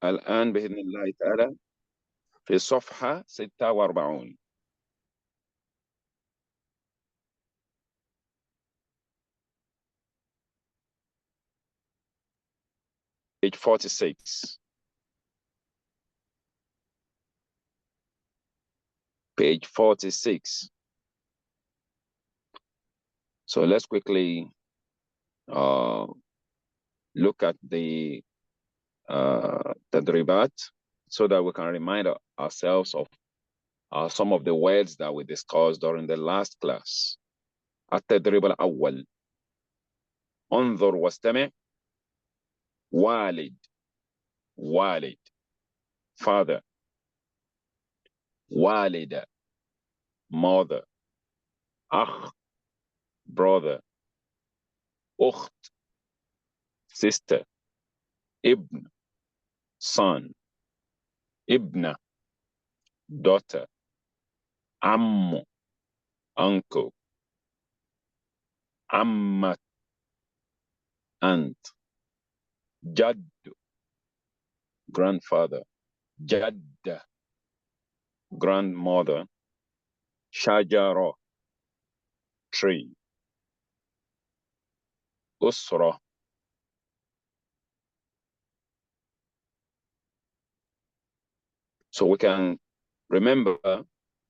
الآن بإذن الله تعالى في صفحة 46. page 46. Page 46. So let's quickly look at the tadribat so that we can remind ourselves of some of the words that we discussed during the last class. التدريب الأول. انظر واستمع. والد. والد. Father. والدة. Mother. أخ. Brother. أخت. Sister. ابن. Son. ابنة. Daughter. عم. Uncle. عمة. Aunt. جد. Grandfather. جدة. Grandmother. شجرة. Tree. أسرة. So we can remember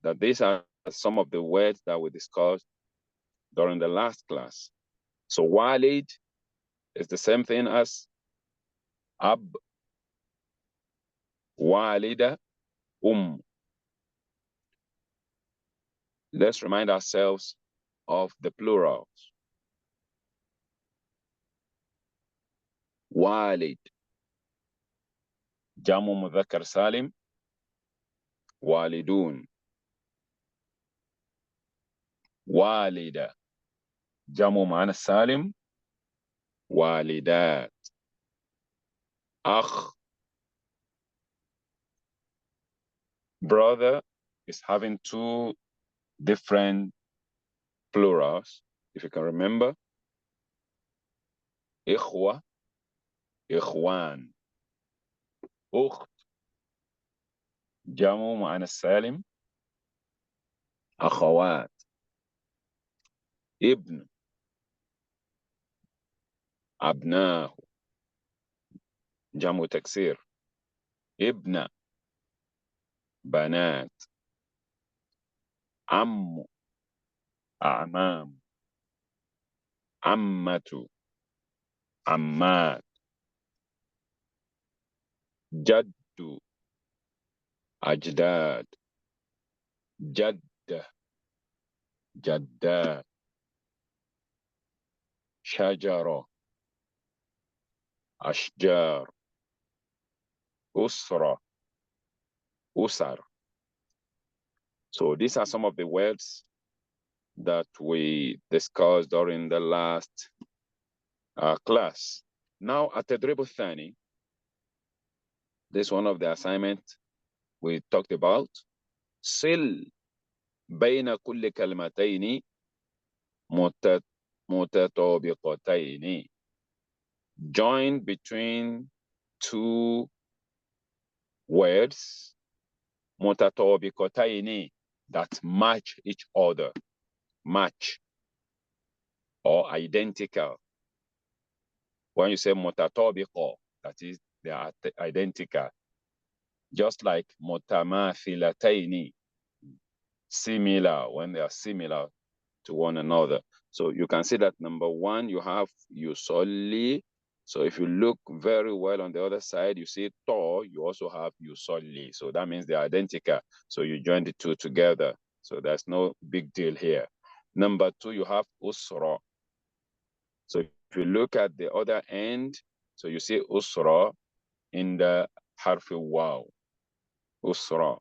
that these are some of the words that we discussed during the last class. So walid is the same thing as ab, walida, Let's remind ourselves of the plurals. Walid, jamu mudhakkar salim, walidun. Walida, jamu muannas salim, walidat. Akh, brother, is having two different plurals, if you can remember. Ikhwa, ikhwan. Ukht, jamu muannas salim, akhawat. Ibn, abnahu, jamu taksir. Ibna, banat. Ammu, a'mam. Ammatu, ammat. Jaddu, ajdad. Jadda, jaddat. Shajara, ashjar. Usra, usar. So these are some of the words that we discussed during the last class. Now, at Tadrib Thani, this is one of the assignments we talked about. Sil بين كل كلمتين متطابقتين. Join between two words متطابقتين that match each other. Match or identical. When you say mutatabiqa, that is, they are identical. Just like mutamathilataini, similar, when they are similar to one another. So you can see that number one, you have yusolli. So if you look very well on the other side, you see to, you also have yusolli. So that means they're identical. So you join the two together. So there's no big deal here. Number two, you have usra. So if you look at the other end, so you see usra in the harfi waw. Usra.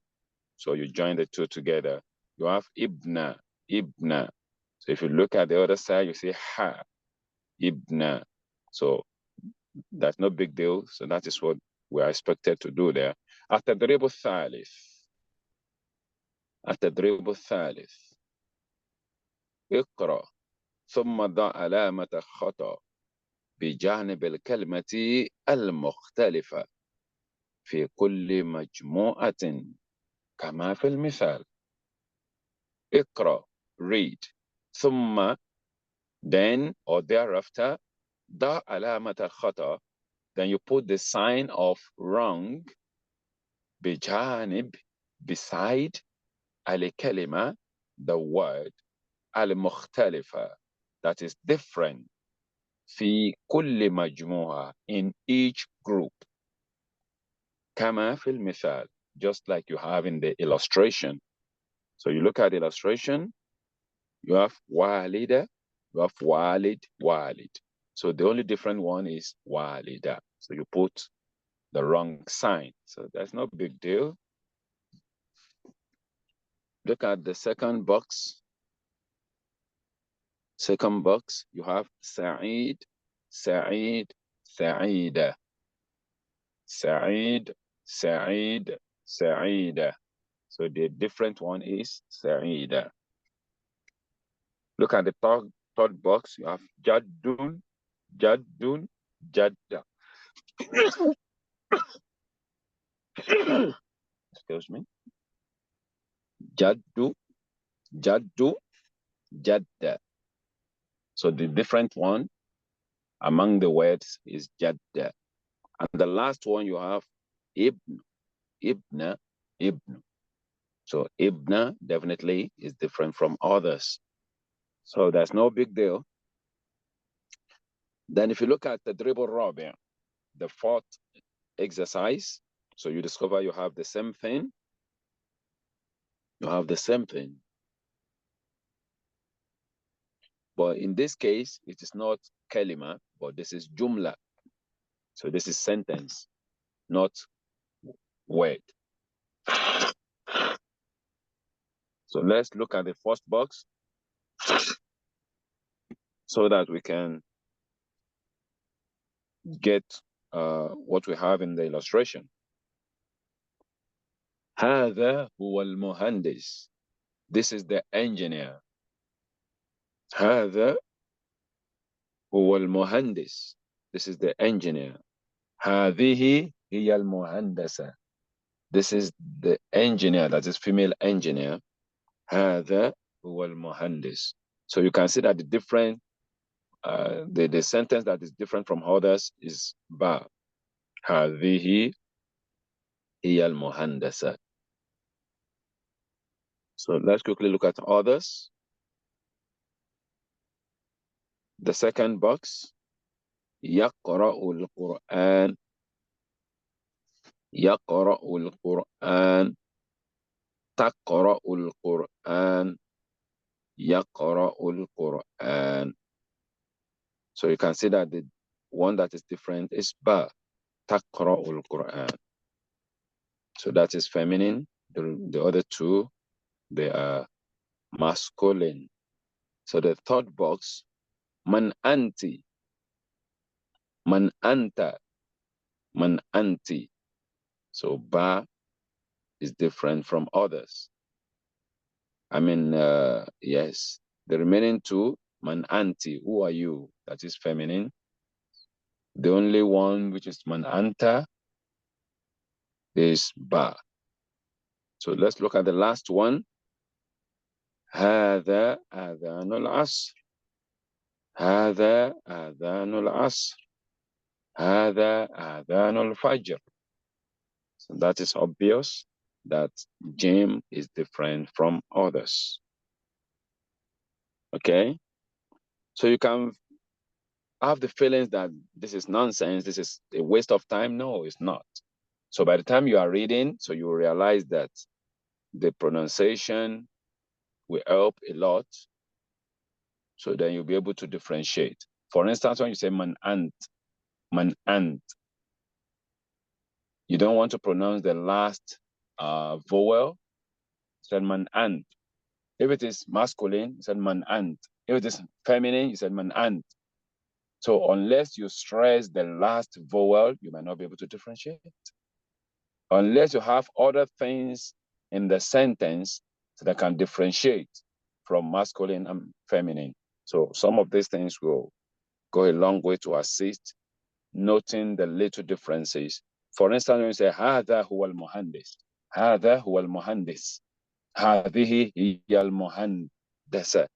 So you join the two together. You have ibna, ibna. So if you look at the other side, you see ha, ibna. So that's no big deal. So that is what we are expected to do there. التدريب الثالث. التدريب الثالث. اقرأ ثم ضع علامة خطأ بجانب الكلمة المختلفة في كل مجموعة كما في المثال. اقرأ, read. ثم, then or thereafter, ضع علامة الخطأ, then you put the sign of wrong بجانب, beside الكلمة, the word, المختلفة, that is different, في كل مجموعة, in each group, كما في المثال, just like you have in the illustration. So you look at the illustration, you have walida, you have walid, walid. So the only different one is walida. So you put the wrong sign. So that's no big deal. Look at the second box. Second box, you have Sa'id, Sa'id, Sa'ida. Sa'id, Sa'id, Sa'ida. So the different one is Sa'ida. Look at the third box, you have Jaddun, Jaddun, Jadda. Excuse me. Jaddu, Jaddu, Jadda. So the different one among the words is Jadda. And the last one you have Ibn, Ibna, Ibn. So Ibna definitely is different from others. So that's no big deal. Then if you look at the dribble Rabi', the fourth exercise, so you discover you have the same thing. You have the same thing. But in this case, it is not kalima, but this is jumla. So this is sentence, not word. So let's look at the first box so that we can get what we have in the illustration. هذا هو المهندس. This is the engineer. هذا هو المهندس. This is the engineer. هذه هي المهندسة. This is the engineer, that is female engineer. هذا هو المهندس. So you can see that the different, the sentence that is different from others is ba. هذه هي المهندسة. So let's quickly look at others. The second box, يقرأ القرآن. يقرأ القرآن. تقرأ القرآن. يقرأ القرآن. So you can see that the one that is different is ba. تقرأ القرآن. So that is feminine. The other two, they are masculine. So the third box, man anti. Man anta. Man anti. So ba is different from others. I mean, yes. The remaining two, man anti, who are you? That is feminine. The only one which is man anta is ba. So let's look at the last one. هذا آذان العصر. هذا آذان العصر. هذا آذان الفجر. So that is obvious that Jim is different from others. Okay? So you can have the feelings that this is nonsense, this is a waste of time. No, it's not. So by the time you are reading, so you realize that the pronunciation will help a lot. So then you'll be able to differentiate. For instance, when you say man ant, you don't want to pronounce the last vowel. You said man ant. If it is masculine, you said man ant. If it is feminine, you said man ant. So unless you stress the last vowel, you might not be able to differentiate. Unless you have other things in the sentence that can differentiate from masculine and feminine. So some of these things will go a long way to assist noting the little differences For instance, when you say هذا هو المهندس, هذا هو المهندس, هذه هي المهندسة,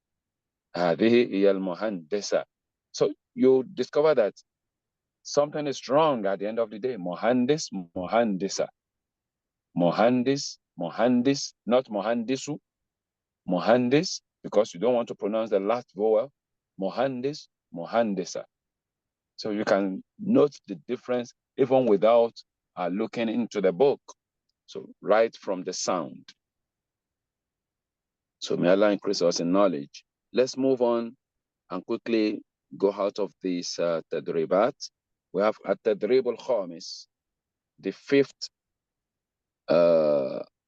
هذه هي المهندسة. So you discover that something is wrong at the end of the day. Mohandis, mohandisa. Mohandis, mohandis, not mohandisu. Mohandis, because you don't want to pronounce the last vowel. Mohandis, mohandisa. So you can note the difference even without looking into the book. So right from the sound. So may Allah increase us in knowledge. Let's move on and quickly go out of this tadribat. We have at-tadrib al-khamis, the fifth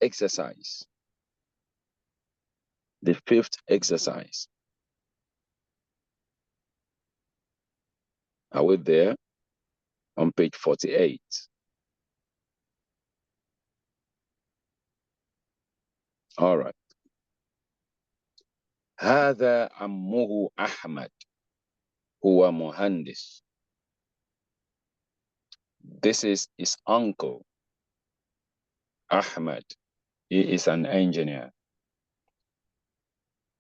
exercise. The fifth exercise. Are we there? On page 48. All right. هذا عمه أحمد هو مهندس. This is his uncle Ahmed. He is an engineer.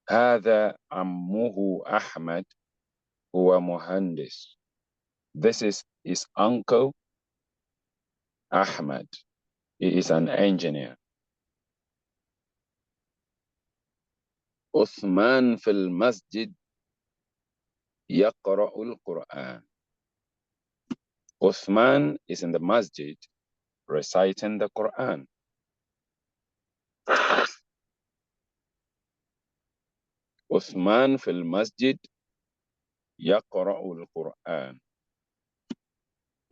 هذا عمه أحمد هو مهندس. This is his uncle Ahmed. He is an engineer. عثمان في المسجد يقرأ القرآن. Uthman is in the masjid reciting the Quran. Uthman في المسجد يقرأ القرآن.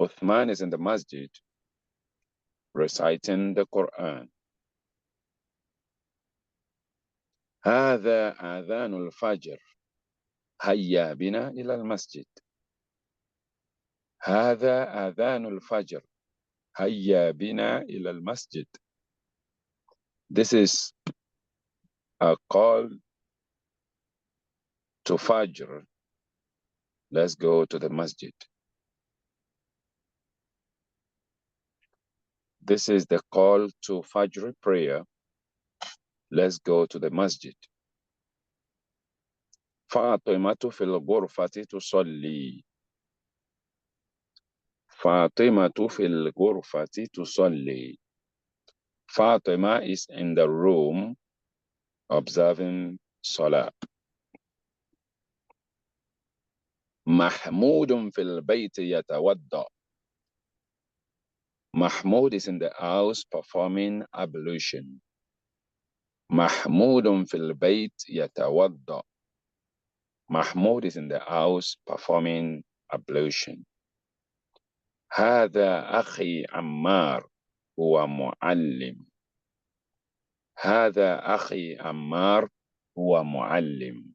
Uthman is in the masjid reciting the Quran. هذا آذان الفجر. هيا بنا إلى المسجد. هذا آذان الفجر. هيا بنا إلى المسجد. This is a call to Fajr. Let's go to the masjid. This is the call to Fajr prayer. Let's go to the masjid. فاطمة في الغرفة تصلي. فاطمة في الغرفة تصلي. Fatima is in the room observing Salah. محمود في البيت يتوضأ. Mahmoud is in the house performing ablution. محمود في البيت يتوضأ. Mahmoud is in the house performing ablution. هذا أخي عمار هو معلم. هذا أخي عمار هو معلم.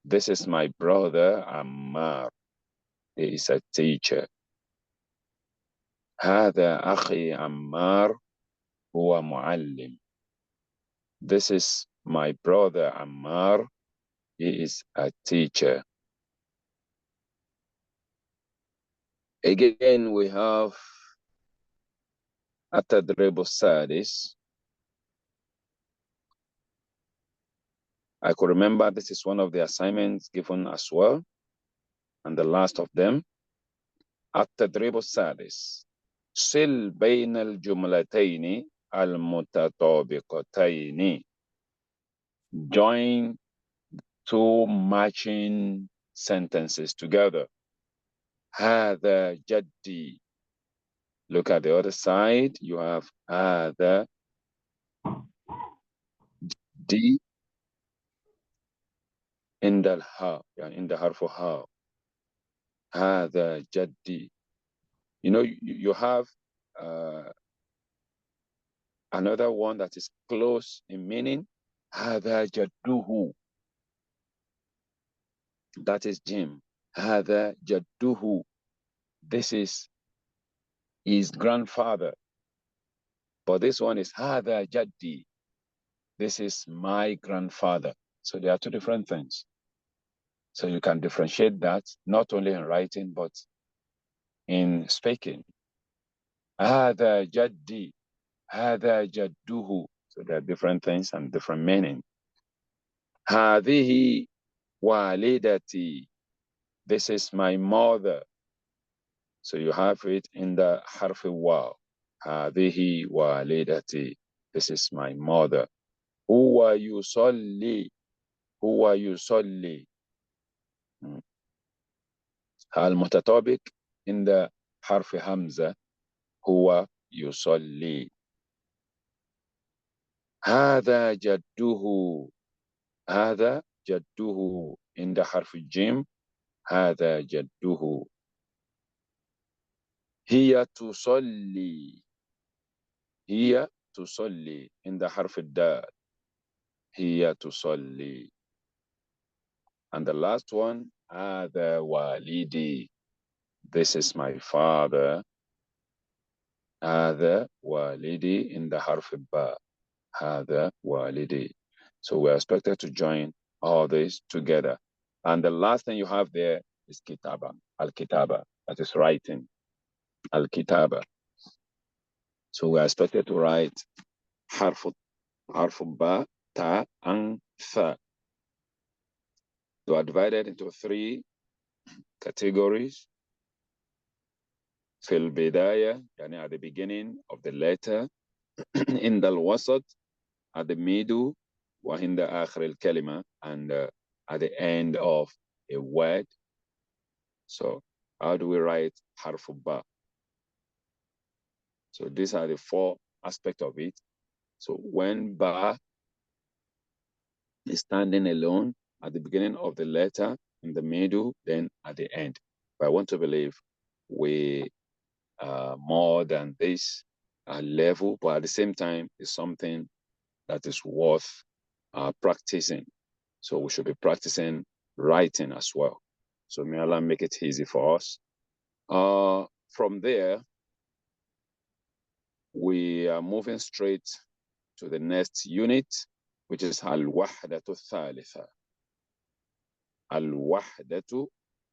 This is my brother Ammar. He is a teacher. هذا أخي عمار هو معلم. This is my brother Ammar. He is a teacher. Again, we have التدريب السادس. I could remember this is one of the assignments given as well. And the last of them, التدريب السادس. صل بين الجملتين المتطابقتين. Join two matching sentences together. هذا جدي. Look at the other side. You have هذا جدي عند الها, يعني عند حرف ها. هذا جدي. You know, you have another one that is close in meaning. هذا جدُّهُ. That is Jim. هذا جدُّهُ. This is his grandfather. But this one is هذا جدي. This is my grandfather. So there are two different things. So you can differentiate that not only in writing, but in speaking. هذا جدي. هذا جده. So there are different things and different meaning. هذه والدتي. This is my mother. So you have it in the حرف واو. هذه والدتي. This is my mother. هو يصلي. هو يصلي. المتطابق in the حرف همزة. هو يصلي. هذا جده. هذا جده in the حرف الجيم. هذا جده. هي تصلي. هي تصلي in the حرف الدال. هي تصلي. And the last one, هذا والدي. This is my father. هذا والدي in the حرف الباء. هذا والدي. So we're expected to join all this together. And the last thing you have there is kitaba. Al-kitaba. That is writing. Al-kitaba. So we're expected to write حرف ba, ta, and tha. They are divided into 3 categories. في البداية, يعني at the beginning of the letter. in the الوسط, at the middle. وعند آخر الكلمة, and at the end of a word. So how do we write حرف ba? So these are the 4 aspects of it. So when ba is standing alone at the beginning of the letter, in the middle, then at the end. But I want to believe we are more than this level, but at the same time, it's something that is worth practicing. So we should be practicing writing as well. So may Allah make it easy for us. From there, we are moving straight to the next unit, which is al-wahdatu thalitha. Al-wahdatu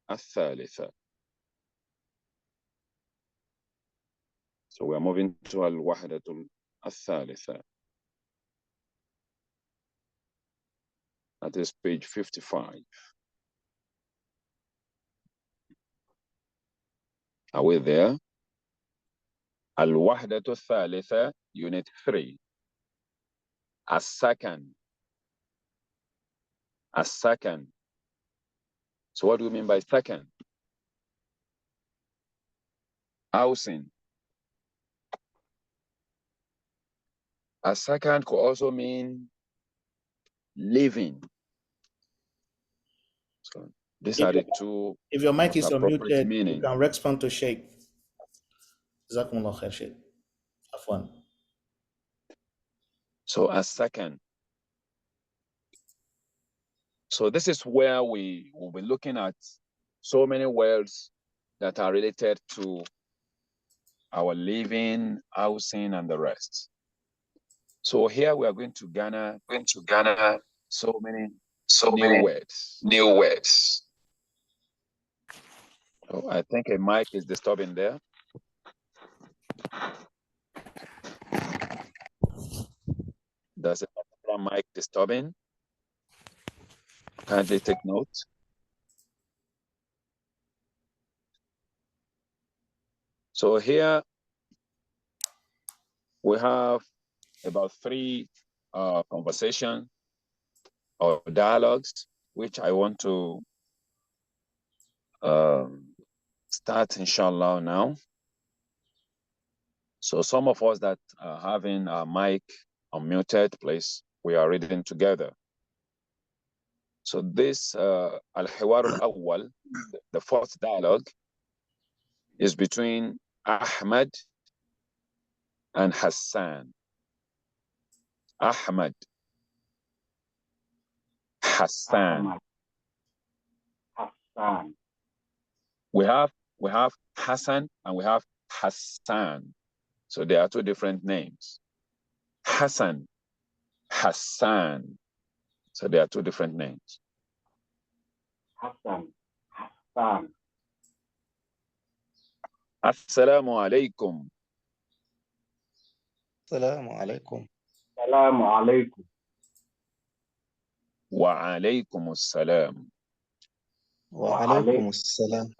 al-thalitha. So we are moving to al-wahdatu al-thalitha. That is page 55. Are we there? Al-wahdatu al-thalitha, unit 3. As-sakan. As-sakan. So what do we mean by sakan? Housing. As-sakan could also mean living. So these are the 2. If your mic is unmuted, meaning. you can respond to Sheikh. Jazakumullah khair, Sheikh. Afwan. So as-sakan. So this is where we will be looking at so many words that are related to our living, housing, and the rest. So here we are going to garner so many new words. So I think a mic is disturbing there. Does a particular mic disturbing? Kindly take note. So here we have about 3 conversations or dialogues, which I want to start, inshallah, now. So some of us that are having our mic unmuted, please, we are reading together. So this al-hiwar al-awwal, the 4th dialogue, is between Ahmad and Hassan. Ahmad, Hassan. We have Hassan and we have Hassan. So there are 2 different names. Hassan, Hassan. So there are 2 different names. Hassan. Assalamu alaikum. السلام عليكم. السلام عليكم. وعليكم السلام. وعليكم السلام.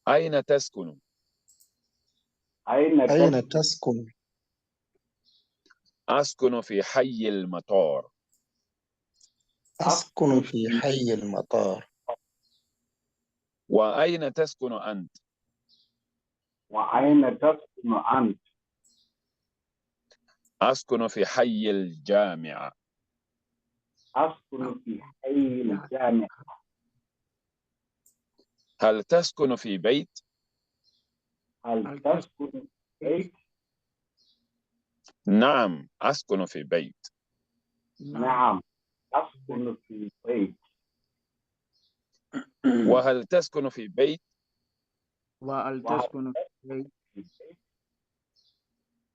أين تسكن؟ أين تسكن؟ أسكن في حي المطار. أسكن في حي المطار. وأين تسكن أنت؟ وأين تسكن أنت؟ أسكن في حي الجامعة. أسكن في حي الجامعة. هل تسكن في بيت؟ هل تسكن في بيت؟ نعم أسكن في بيت. نعم أسكن في بيت. وهل تسكن في بيت؟ وهل تسكن في بيت؟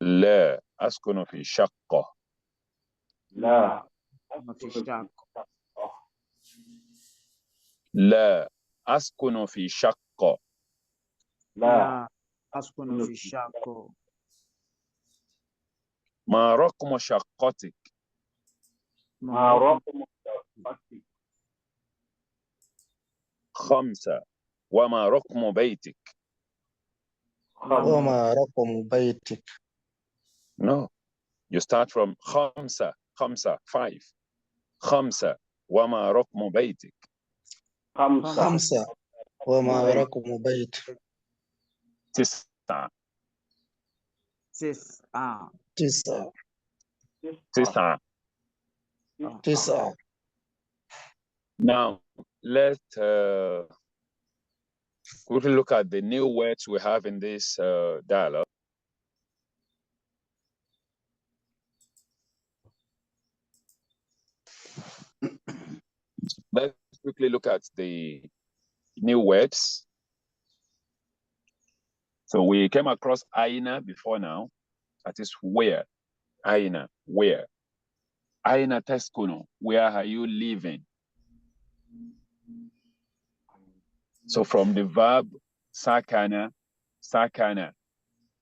لا أسكن في شقة. لا في شقة. لا أسكن في شقة. لا أسكن في شقة. ما رقم شقتك؟ ما رقم شقتك؟ 5. وما رقم بيتك؟ وما رقم بيتك؟ No, you start from 5. 5. 5. وما رقم بيتك؟ 5. وما رقم بيتك؟ 9. 9. 9. 9. Now let's quickly look at the new words we have in this dialogue. Let's quickly look at the new words. So we came across aina before now. That is where. Aina, where. Aina teskunu, where are you living? So from the verb sakana,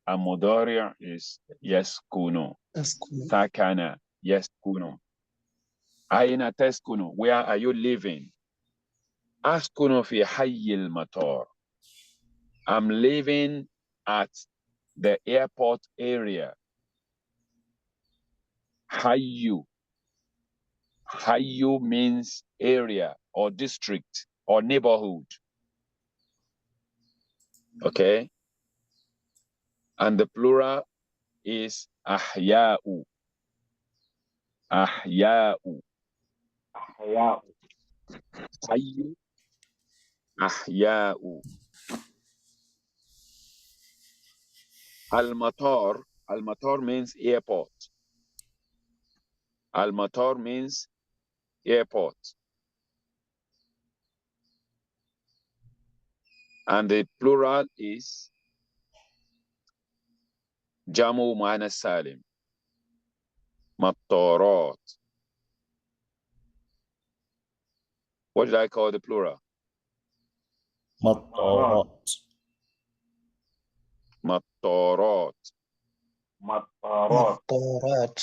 and mudari is yaskunu. Sakana, yaskunu. Aina teskunu, where are you living? Askunu fi hayyil matar. I'm living at the airport area. Hayyu. Hayyu means area or district or neighborhood. Okay? And the plural is ahya'u. Ahya'u. أحياء. Hayyu. Ahya'u. Al-matar. Al-matar means airport. Al-matar means airport. And the plural is Jamu Muannas Salim. Matarat. What did I call the plural? مطارات. Matarat. مطارات. مطارات.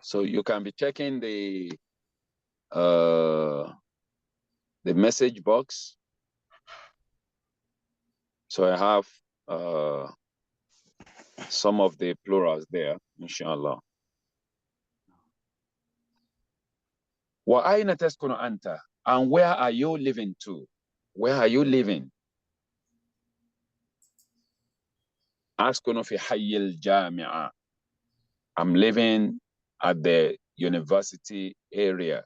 So you can be checking the message box. So I have some of the plurals there, inshallah. Wa aina taskunu anta? And where are you living to? Where are you living? Askunu fi hayyil jami'a. I'm living at the university area.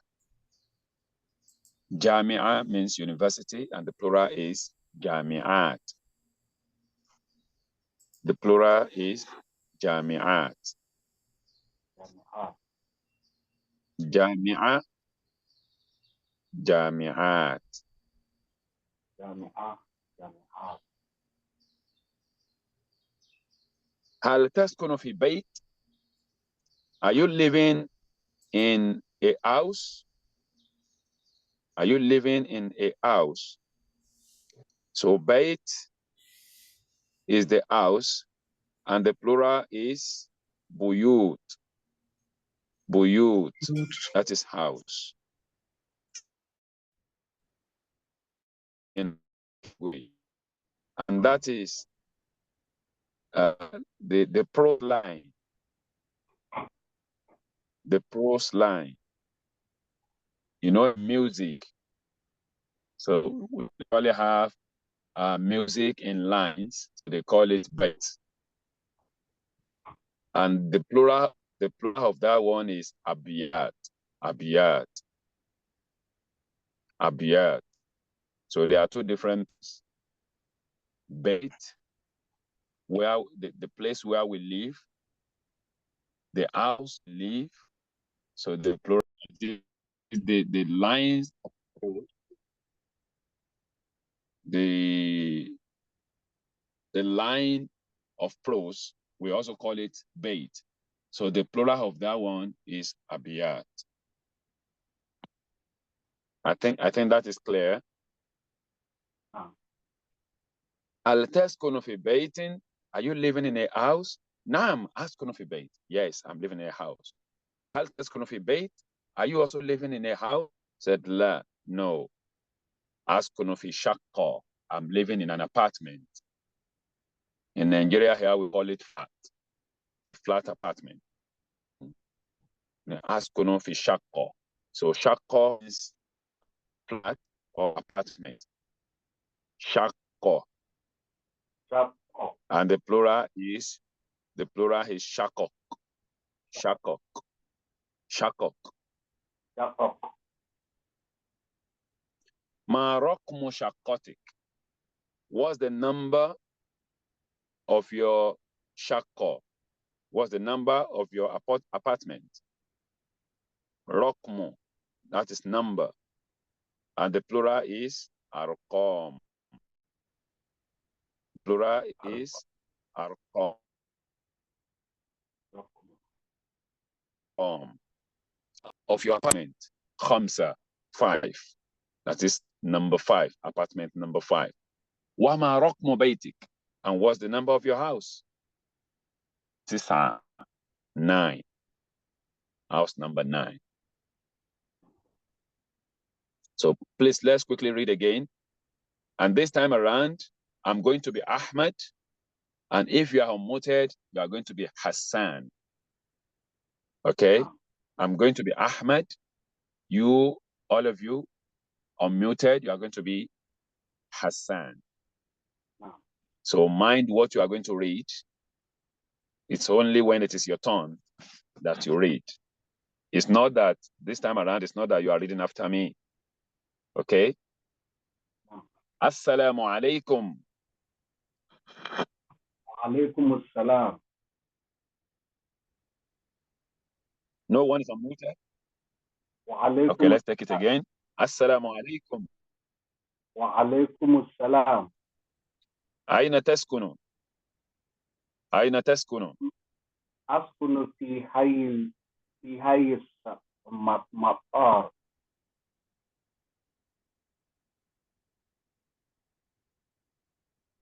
Jami'a means university, and the plural is jami'at. The plural is jami'at. Jami'a, jami'at. جامعات. هل تسكن في بيت? Are you living in a house? Are you living in a house? So bait is the house, and the plural is buyut. Buyut, that is house. And that is the prose line. The prose line. You know, music. So we only have music in lines. So they call it bait. And the plural of that one is abiyat. Abiyat. Abiyat. So there are two different bait, where the place where we live, the house we live. So the plural, the lines of prose, the line of prose, we also call it bait. So the plural of that one is abiyat. I think that is clear. Al taskunu fi baitin, are you living in a house? Naam, askunu fi bait. Yes, I'm living in a house. Hal taskunu fi bait, are you also living in a house? Said la, no. Askunu fi shaqqa, I'm living in an apartment. In Nigeria here we call it flat apartment. Askunu fi shaqqa. So shaqqa is flat or apartment. Shaqqa. And the plural is shaqaq. Shaqaq. Shaqaq. Ma raqmu shaqqatik. What's the number of your shaqqa? What's the number of your apartment? Raqmu, that is number. And the plural is arqam. Plural is arqam. Of your apartment, khamsa, 5. That is number 5, apartment number 5. Wama raqmu baytik. And what's the number of your house? 9. House number 9. So please, let's quickly read again. And this time around, I'm going to be Ahmed. And if you are unmuted, you are going to be Hassan. Okay? I'm going to be Ahmed. You, all of you, unmuted, you are going to be Hassan. So mind what you are going to read. It's only when it is your turn that you read. It's not that this time around, it's not that you are reading after me. Okay? Assalamu alaikum. Alaikum assalam. No one is unmuted? Okay, let's take it again. Assalamu alaikum. Wa alaikum assalam. Aina taskunu. Aina taskunu. أسكن في حي المطار.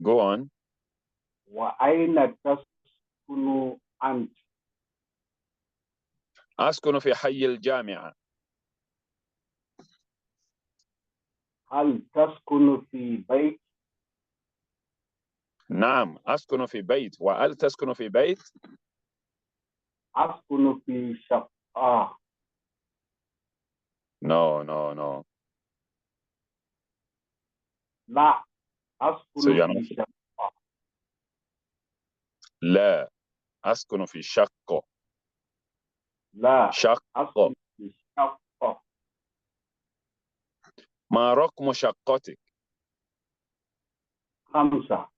Go on. وأين تسكن أنت؟ أسكن في حي الجامعة. هل تسكن في بيت؟ نعم أسكن في بيت. وهل تسكن في بيت؟ أسكن في شقة. No. لا أسكن في شقة. لا أسكن في شقة. لا شقة. أسكن في شقة. ما رقم شقتك؟ 5.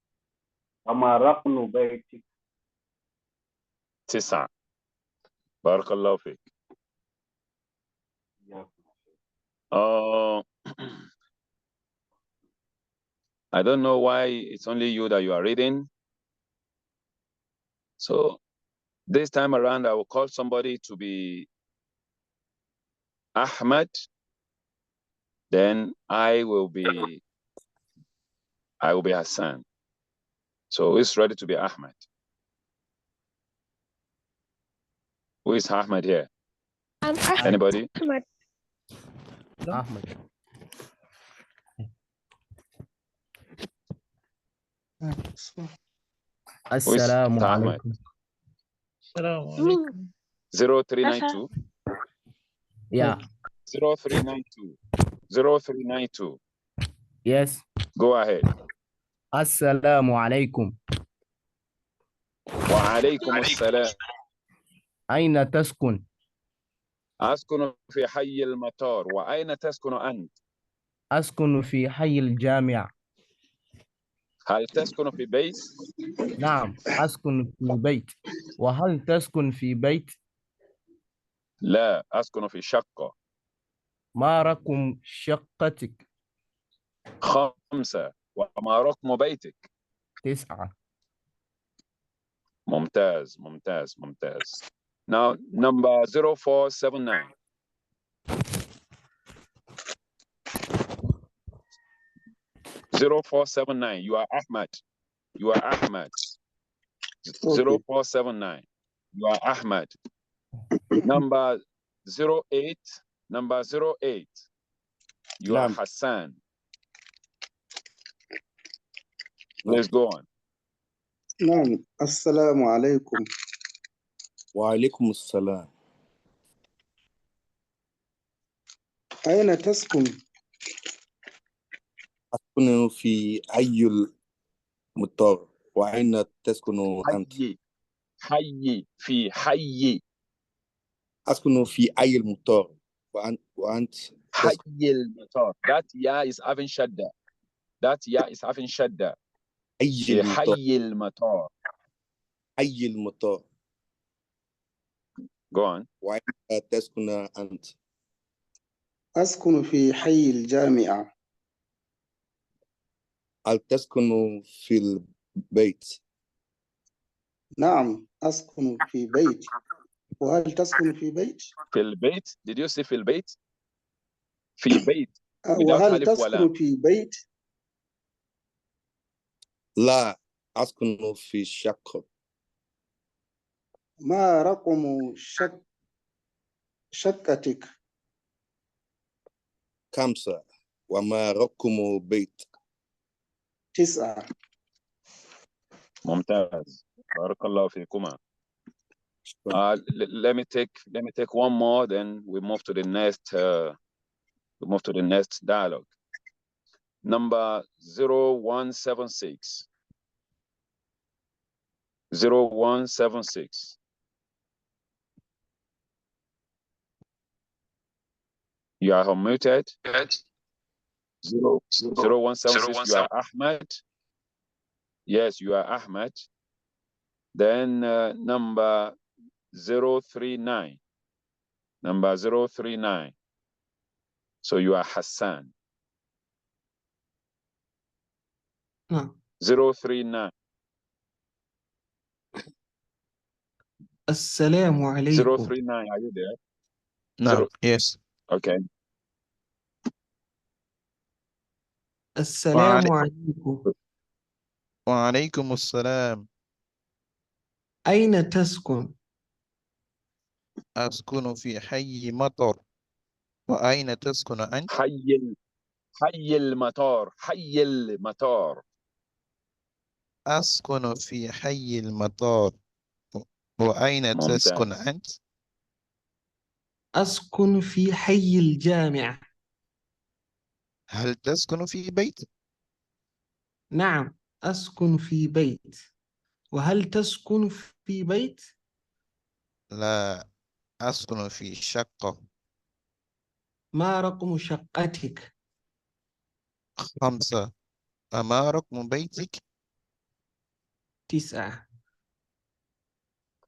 وما رقم بيتك؟ 9. بارك الله فيك. I don't know why it's only you that you are reading. So this time around, I will call somebody to be Ahmed. Then I will be Hassan. So who is ready to be Ahmed? Who is Ahmed here? Anybody? Ahmed. Ahmed. Assalamu Ahmed? alaikum. Assalamu Me. alaikum. 0392? Yeah. 0392. 0392. Yes. Go ahead. Assalamu alaikum. وعليكم السلام. أين تسكن؟ أسكن في حي المطار. وأين تسكن أنت؟ أسكن في حي الجامع. هل تسكن في بيت؟ نعم، أسكن في بيت. وهل تسكن في بيت؟ لا، أسكن في شقة. ما رقم شقتك؟ 5. وما رقم بيتك؟ 9. ممتاز ممتاز ممتاز. Now number 0479. 0479. You are Ahmed. You are Ahmed. 0479. You are Ahmed. Number 08. Number 08. You are Hassan. Let's go on. نعم. السلام عليكم. وعليكم السلام. أين تسكن؟ أسكن في حي المطار. وأين تسكن أنت؟ حي في حي. أسكن في حي المطار. وأنت حي المطار. That ya is having shadda. That ya is having shadda. حي المطار. حي المطار. حي المطار. Go on. وأين تسكن أنت؟ أسكن في حي الجامعة. هل تسكن في البيت؟ نعم، أسكن في بيت. وهل تسكن في بيت؟ في البيت. Did you say في البيت? في بيت. Without وهل ألف ولام. تسكن في بيت؟ لا، أسكن في شقة. ما رقم شقتك؟ 5. وما رقم بيت؟ 9. ممتاز. بارك الله فيكما. Let me take one more, then we move to the next dialogue. Number 0176. 0176. You are unmuted. 0176. You are Ahmed. Yes, you are Ahmed. Then number 039. Number 039. So you are Hassan. 039. السلام عليكم. 039. Are you there? نعم. Yes. Okay. السلام عليكم. وعليكم السلام. أين تسكن؟ أسكن في حي مطر. وأين تسكن أنت؟ حي المطار. حي المطار. أسكن في حي المطار. وأين تسكن أنت؟ أسكن في حي الجامع. هل تسكن في بيت؟ نعم، أسكن في بيت. وهل تسكن في بيت؟ لا، أسكن في شقة. ما رقم شقتك؟ 5. أما رقم بيتك؟ 9.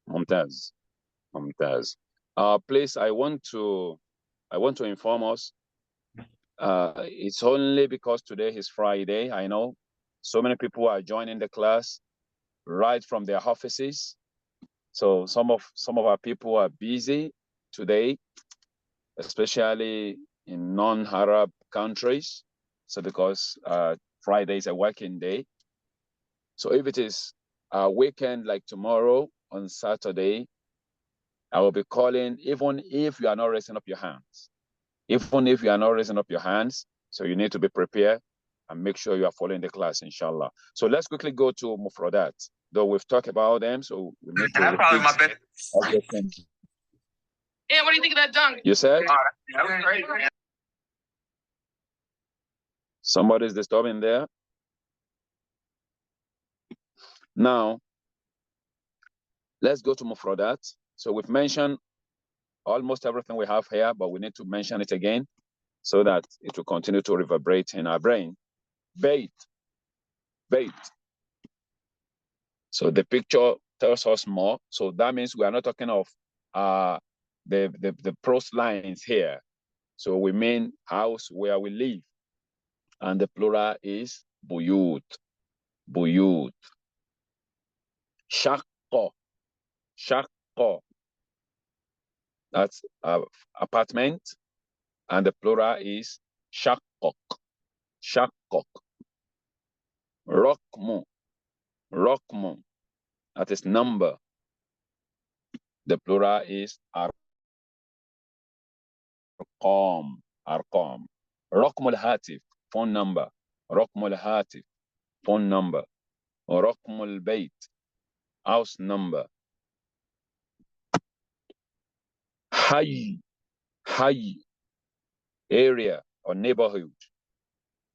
ممتاز. ممتاز. Please, I want to inform us. It's only because today is Friday. I know so many people are joining the class right from their offices. So some of our people are busy today, especially in non-Arab countries. So because Friday is a working day. So if it is a weekend like tomorrow on Saturday, I will be calling even if you are not raising up your hands. Even if you are not raising up your hands, so you need to be prepared and make sure you are following the class, inshallah. So let's quickly go to Mufradat. Though we've talked about them, so we need to Probably my best. everything. Yeah, what do you think of that dunk? You said? That was great. Somebody's disturbing there. Now, let's go to Mufradat. So we've mentioned almost everything we have here, but we need to mention it again so that it will continue to reverberate in our brain. Bait. Bait. So the picture tells us more. So that means we are not talking of the prose lines here. So we mean house where we live. And the plural is buyut. Buyut. Shakko. Shakko. That's apartment. And the plural is shakkok. Shakkok. Rokmu. Rokmu. That is number. The plural is arqam. Arqam. Rokmul hatif. Phone number. Rokmul hatif. Phone number. Rokmul bayt. House number. Hay. Hay. Area or neighborhood.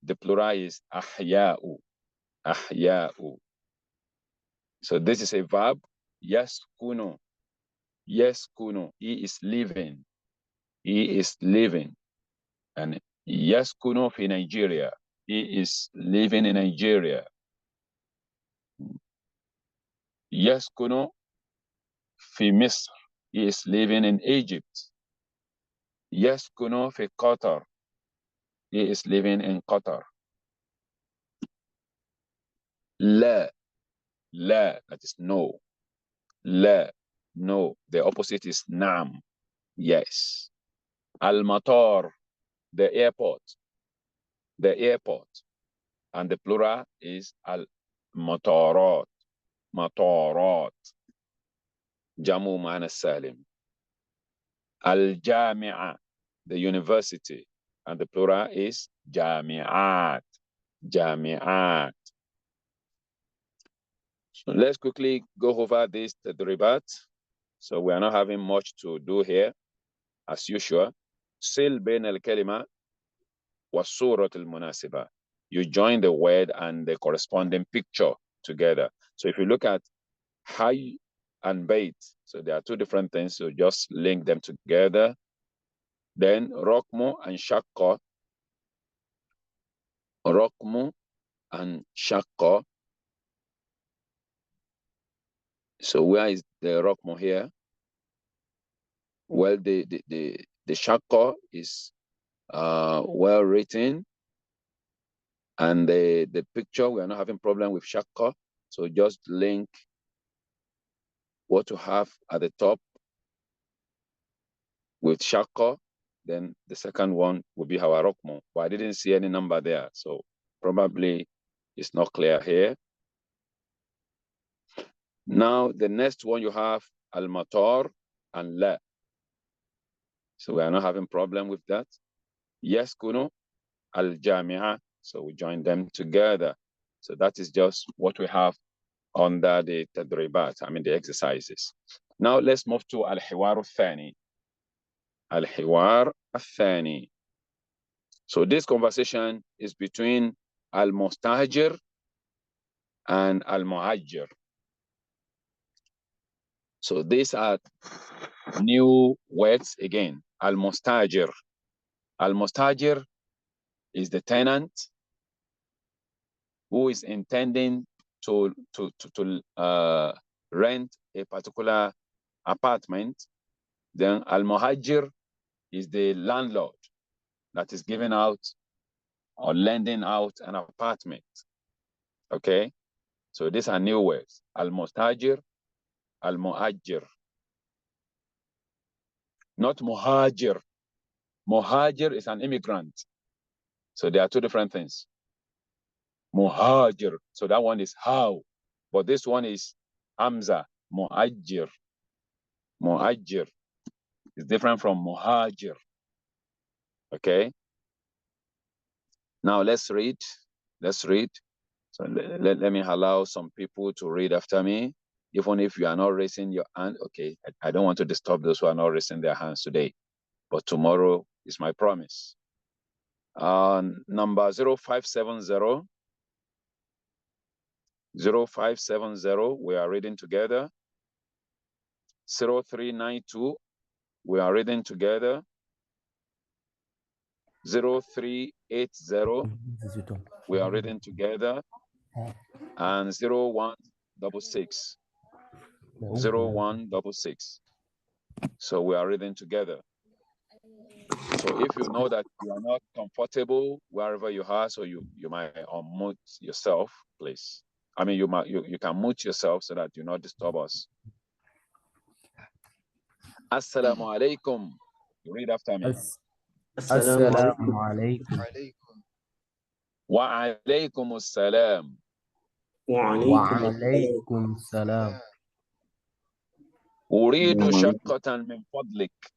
The plural is ahya'u. Ahya'u. So this is a verb. Yaskunu. Yaskunu. He is living. He is living. And yaskunu fi Nigeria. He is living in Nigeria. Yaskunu fi Misr. He is living in Egypt. Yaskunu fi Qatar. He is living in Qatar. La. La. That is no. La. No. The opposite is Naam. Yes. Al-Matar. The airport. The airport. And the plural is Al-Matarat. Matarat. Jamu Ma'ana Salim. Al-Jami'a. The university. And the plural is Jami'at. Jami'at. So let's quickly go over this tadribat. So we are not having much to do here, as usual. Sil bain al-kalima wa surat al-munasiba. You join the word and the corresponding picture together. So if you look at hay and bait, so there are two different things, so just link them together. Then rokmu and shakka. Rokmu and shakka. So where is the rokmu here? Well, the shakka is well written, and the picture, we are not having problem with shakka. So just link what you have at the top with shakka. Then the second one will be our rokmu. But I didn't see any number there, so probably it's not clear here. Now the next one you have al-matar and la. So we are not having problem with that. Yes, kuno al-jami'a. So we join them together. So that is just what we have under the tadribat, I mean the exercises. Now let's move to al-hiwar al-thani. Al-hiwar al-thani. So this conversation is between al-mustahjir and al-muhajjir. So these are new words again. Al-mustajir. Al-mustajir is the tenant who is intending to rent a particular apartment. Then al-muhajjir is the landlord that is giving out or lending out an apartment. Okay? So these are new words. Al-mustajir, al-muhajjir. Not muhajir. Muhajir is an immigrant. So there are two different things. Muhajir. So that one is how. But this one is Hamza, Mu'ajjir. Mu'ajjir is different from Muhajir. Okay? Now let's read. Let's read. So let me allow some people to read after me. Even if you are not raising your hand, okay, I don't want to disturb those who are not raising their hands today. But tomorrow is my promise. Number 0570. 0570, we are reading together. 0392, we are reading together. 0380, we are reading together. And 0166. 0166. So we are reading together. So if you know that you are not comfortable wherever you are, so you might unmute yourself, please. I mean, you can mute yourself so that you not disturb us. Assalamu alaikum. You read after me. Assalamu alaikum. Wa alaikum assalam. Wa alaikum salam. أريد شقة من فضلك.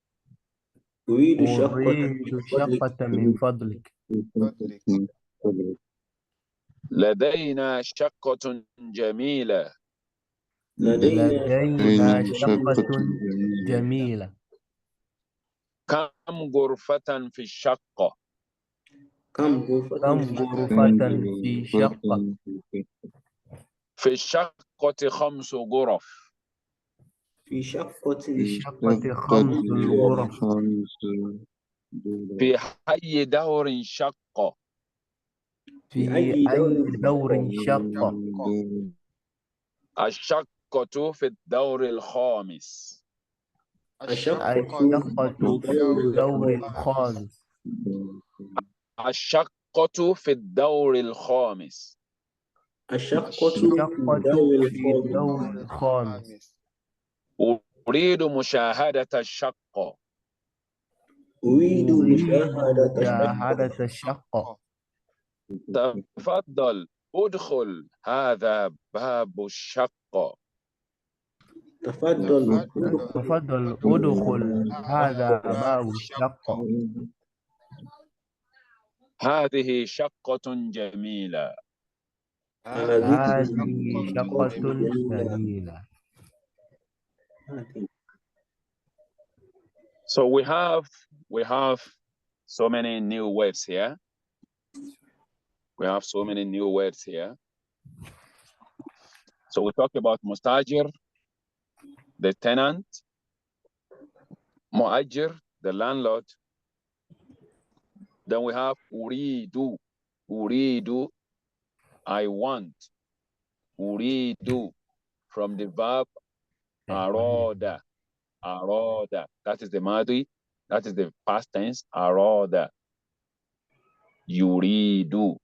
أريد شقة من فضلك. لدينا شقة جميلة. لدينا شقة جميلة. كم غرفة في الشقة؟ كم غرفة في شقة؟ في الشقة 5 غرف. في شقة 5 غرف. في أي دور شقة؟ في أي دور شقة؟ الشقة في الدور الخامس. الشقة في الدور الخامس. الشقة في الدور الخامس. الشقة في الدور الخامس. أريد مشاهدة الشقة. أريد مشاهدة الشقة. تفضل ادخل، هذا باب الشقة. تفضل ادخل، هذا باب الشقة. هذه شقة جميلة. هذه شقة جميلة. So we have so many new words here. We have so many new words here. So we talk about mustajir, the tenant, muajir, the landlord. Then we have uridu. Uridu, I want. Uridu, from the verb aroda. Aroda. That is the madi. That is the past tense. Aroda. Yuridu.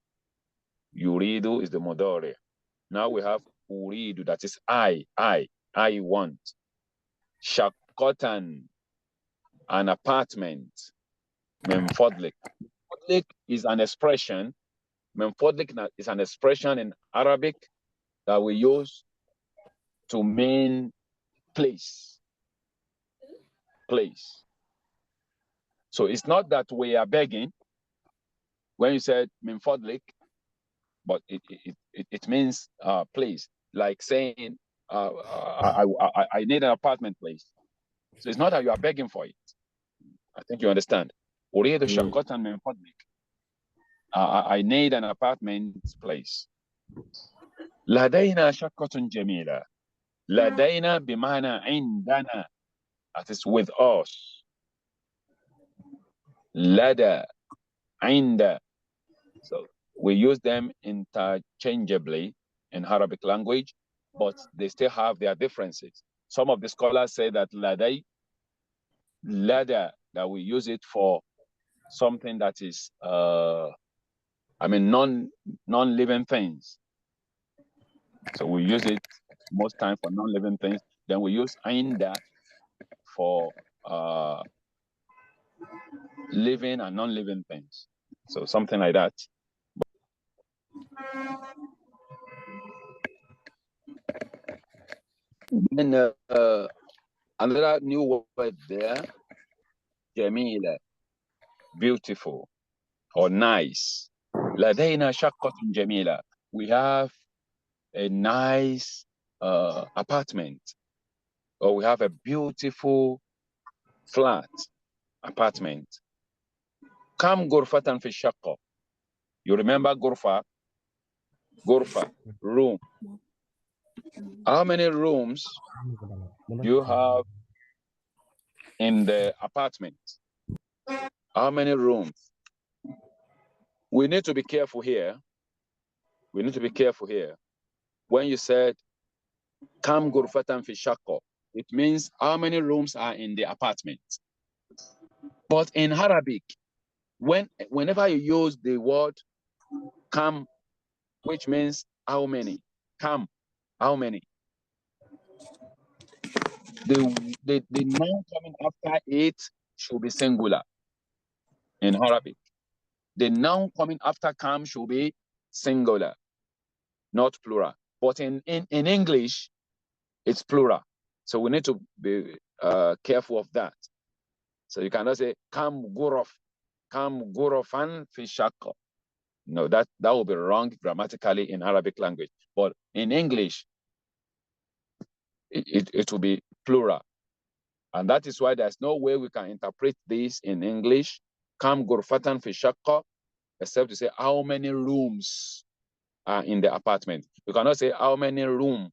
Yuridu is the mudari. Now we have uridu. That is I want. Shakotan, an apartment. Memfodlik. Fodlik is an expression. Memfodlik is an expression in Arabic that we use to mean place. Place. So it's not that we are begging when you said memfodlik, but it means place. Like saying I need an apartment place. So it's not that you are begging for it. I think you understand. أريد شقة من فضلك. I need an apartment place. لدينا شقة جميلة. لدينا بمعنى عندنا. That is with us. لدى, عند. So we use them interchangeably in Arabic language, but they still have their differences. Some of the scholars say that لدي, لدى, that we use it for something that is non-living things. So we use it most time for non-living things. Then we use ainda for living and non-living things. So something like that. Then another new word there, Jamila, beautiful or nice. لدينا شقة جميلة. We have a nice apartment, or we have a beautiful flat apartment. كم غرفة في الشقة? You remember غرفة? غرفة, room. How many rooms do you have in the apartment? How many rooms? We need to be careful here. We need to be careful here. When you said Kam Gurfatan fi Shakko, it means how many rooms are in the apartment. But in Arabic, whenever you use the word Kam, which means how many, Kam, how many, the noun coming after it should be singular in Arabic. The noun coming after Kam should be singular, not plural. But in English, it's plural. So we need to be careful of that. So you cannot say Kam Gurofan fi Shakko. No, that will be wrong grammatically in Arabic language. But in English, it will be plural. And that is why there's no way we can interpret this in English, Kam Gurfatan fi Shakko, except to say how many rooms are in the apartment. You cannot say how many rooms.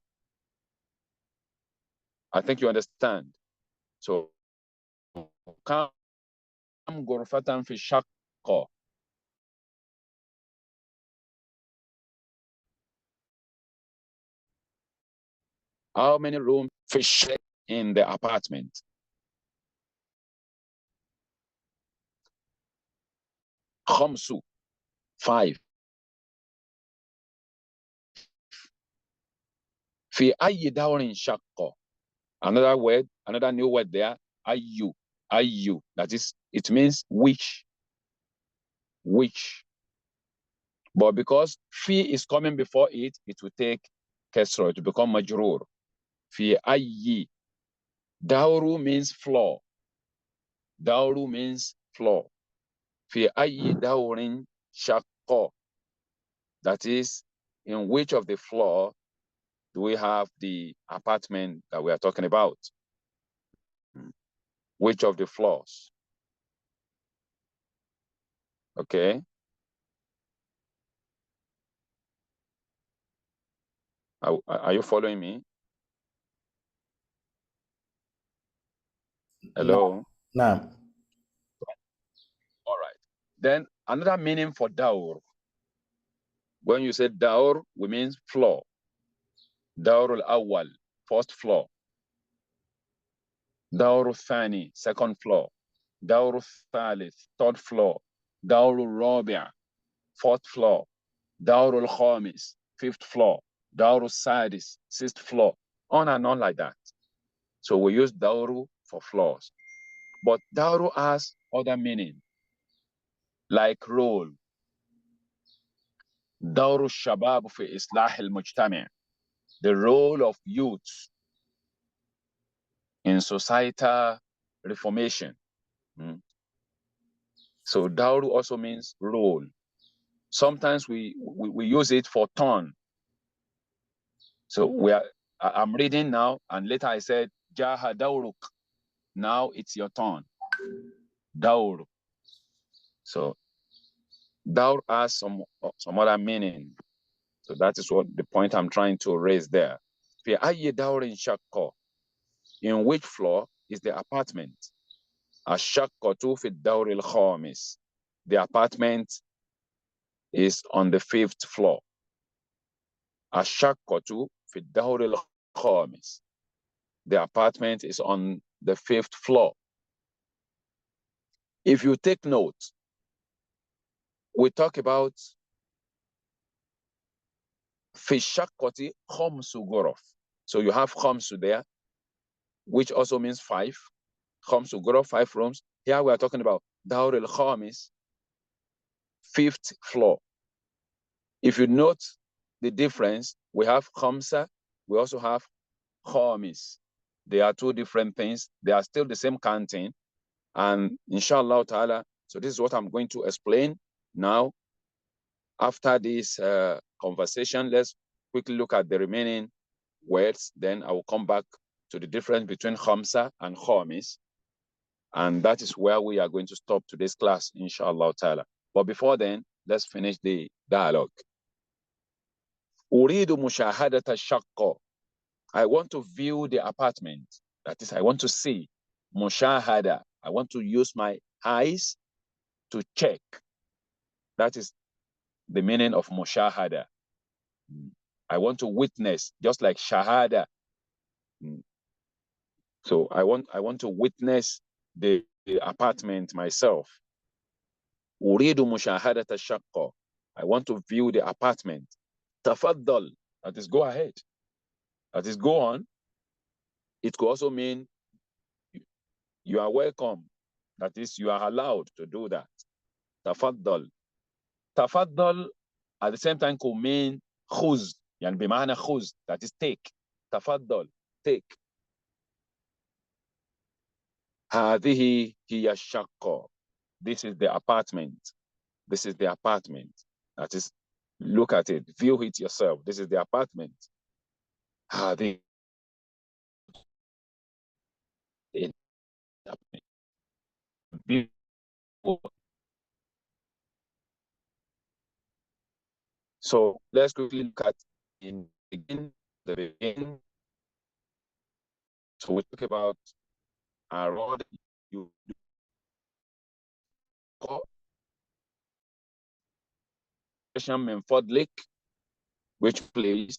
I think you understand. So Kam Gurfatan fi Shakko. How many rooms fish in the apartment? Khamsu, 5. Fi ayyi dawrin shaqqa. Another word, another new word there, ayyu. Ayyu. That is, it means which. Which. But because fi is coming before it, it will take kesra to become majrur. Fi ayyi. Dawru means floor. Dawru means floor. Fi ayyi dawrin shaqqa. That is, in which of the floor do we have the apartment that we are talking about? Which of the floors? Okay. Are you following me? Hello? نعم. All right. Then another meaning for daur. When you say daur, we mean floor. Daur al-awwal, first floor. Daur al-thani, second floor. Daur al-thalith, third floor. Daur al-rabi', fourth floor. Daur al-khamis, fifth floor. Daur al-sadis, sixth floor. On and on like that. So we use dauru for floors. But dauru has other meaning, like role. Dauru shabab fi islah al-mujtami', the role of youth in societal reformation. So dauru also means role. Sometimes we use it for turn. So I'm reading now, and later I said, Jaha dauruk. Now it's your turn. Daur. So daur has some other meaning. So that is what the point I'm trying to raise there. In which floor is the apartment? The apartment is on the 5th floor. The apartment is on the 5th floor. If you take note, we talk about Fishakoti Khomsu Gorof. So you have Khomsu there, which also means 5. Khomsu Gorof, 5 rooms. Here we are talking about Daur al Khamis, 5th floor. If you note the difference, we have Khamsa, we also have khamis. They are two different things. They are still the same counting. And inshallah ta'ala, so this is what I'm going to explain now. After this conversation, let's quickly look at the remaining words. Then I will come back to the difference between khamsa and khamis. And that is where we are going to stop today's class, inshallah ta'ala. But before then, let's finish the dialogue. Uridu mushahadata shaqqa. I want to view the apartment. That is, I want to see. Mushahada. I want to use my eyes to check. That is the meaning of mushahada. I want to witness, just like shahada. So I want to witness the apartment myself. Uridu mushahadata shaqqa. I want to view the apartment. Tafaddal. That is, go ahead. That is, go on. It could also mean you are welcome. That is, you are allowed to do that. Tafaddal. Tafaddal at the same time could mean khuz. Yani bimana khuz. That is, take. Tafaddal. Take. هذه هي الشقة. This is the apartment. This is the apartment. That is, look at it. View it yourself. This is the apartment. هذه So let's quickly look at the beginning. So we talk about rod. You من فضلك, which place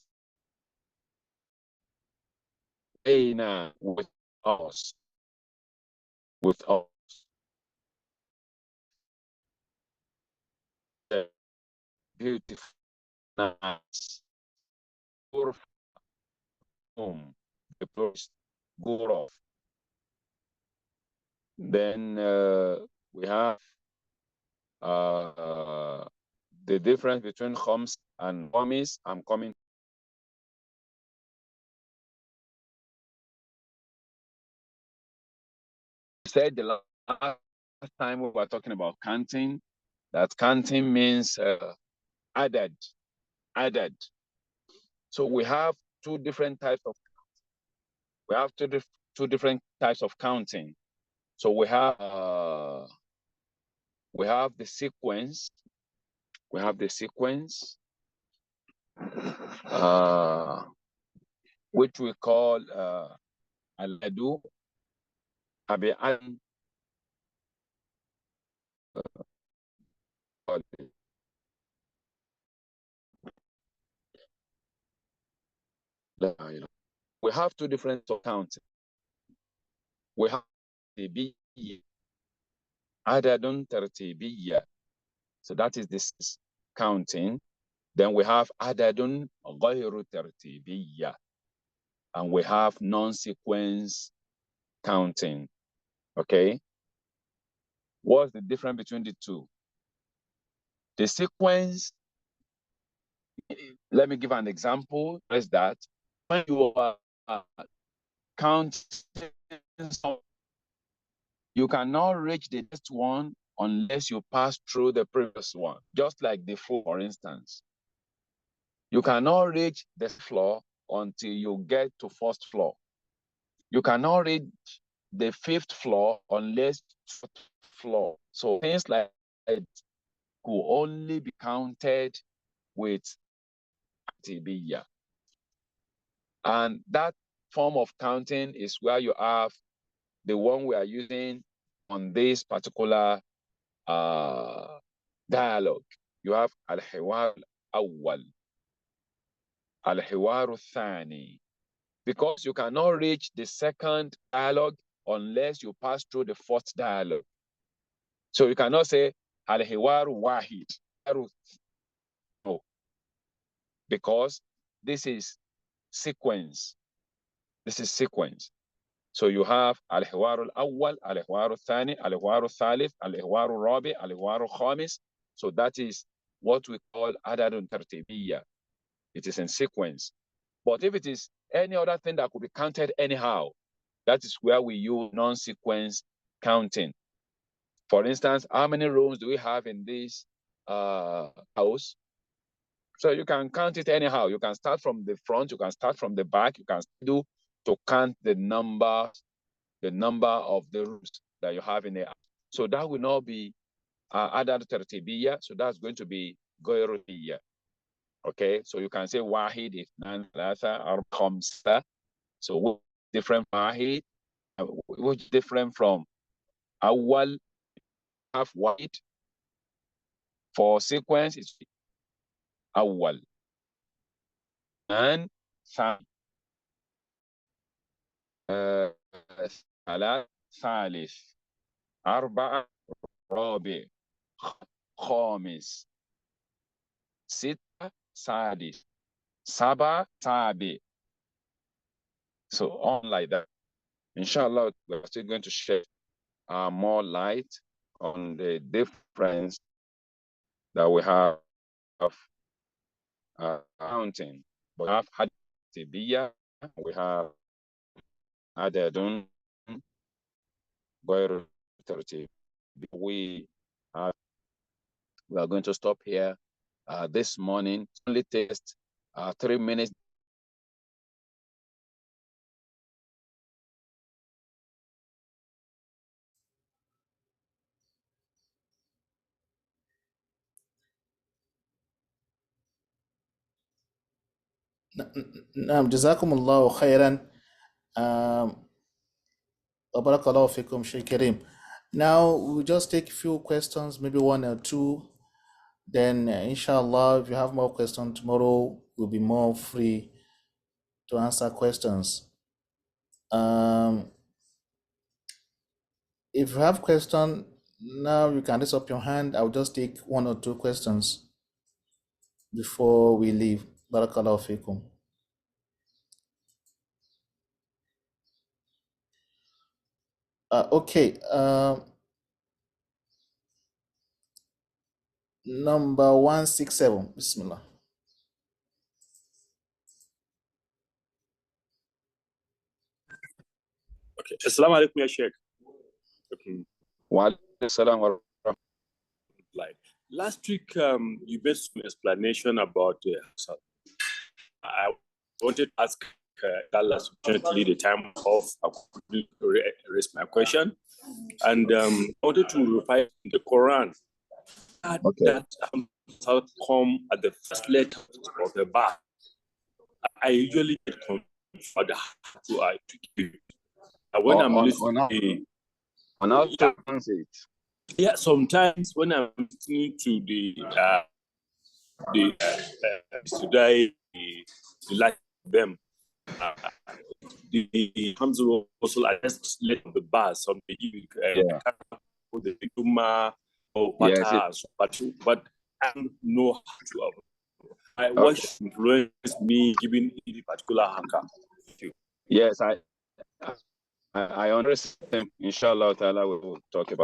with us. With us. Beautiful, nice. The place, go off. Then we have the difference between khams and khamis. I'm coming. Said the last time we were talking about counting, that counting means added. So we have two different types of counting. So we have the sequence. We have the sequence, which we call al-adu. We have two different counting. We have adadun tartibiyya. So that is this counting. Then we have adadun ghayru tartibiyya. And we have non-sequence counting. Okay? What's the difference between the two? The sequence, let me give an example. Is that when you are counting, you cannot reach the next one unless you pass through the previous one. Just like the floor, for instance. You cannot reach the floor until you get to first floor. You cannot reach the fifth floor unless fourth floor. So things like that could only be counted with tibia. And that form of counting is where you have the one we are using on this particular dialogue. You have al-hiwar al-awwal, al-hiwar al-thani. Because you cannot reach the second dialogue unless you pass through the fourth dialogue. So you cannot say al-hiwar wahid. No. Because this is sequence. This is sequence. So you have al-hiwar al-awwal, al-hiwar al-thani, al-hiwar al-thalith, al-hiwar al-rabi, al-hiwar al-khamis. So that is what we call adadun tartibiyya. It is in sequence. But if it is any other thing that could be counted anyhow. That is where we use non-sequence counting. For instance, how many rooms do we have in this house? So you can count it anyhow. You can start from the front, you can start from the back, you can do to count the number of the rooms that you have in there. So that will not be adad tertibiyya. So that's going to be goyriyya. Okay, so you can say wahid, ifnan, thalatha, or khamsa. So which different wahid, which different from awwal, half wahid. For sequence, it's awwal and ثلاث ثالث أربعة رابع خامس ستة سادس سبعة سابع. So on like that. Inshallah, we're still going to shed more light on the difference that we have counting. We have hadithiyya, we have adadun, غير ترتيب. We are going to stop here this morning. Only takes 3 minutes. نعم جزاكم الله خيرا. وبارك الله فيكم شيخ كريم. Now we'll just take a few questions, maybe one or two. Then inshallah, if you have more questions tomorrow, we'll be more free to answer questions. If you have questions, now you can raise up your hand. I'll just take one or two questions before we leave. Barakallahu fikum. Okay. Number 167. Bismillah. Okay. Assalamu alaikum, ya Sheikh. Okay. Wa alaikum salam wa Like last week, you made some explanation about I wanted to ask Allah, unfortunately, the time off, I couldn't raise my question. And I wanted to reply in the Quran that come at the first letter of the bar. I usually get confused for the to give. When I'm listening on how to translate. Yeah, sometimes when I'm listening to the today, the like them, the Hamza also I just let the bars on the Duma or but I don't know how to. What influenced me giving any particular hacker? Yes, I understand. Inshallah, ta'ala, we will talk about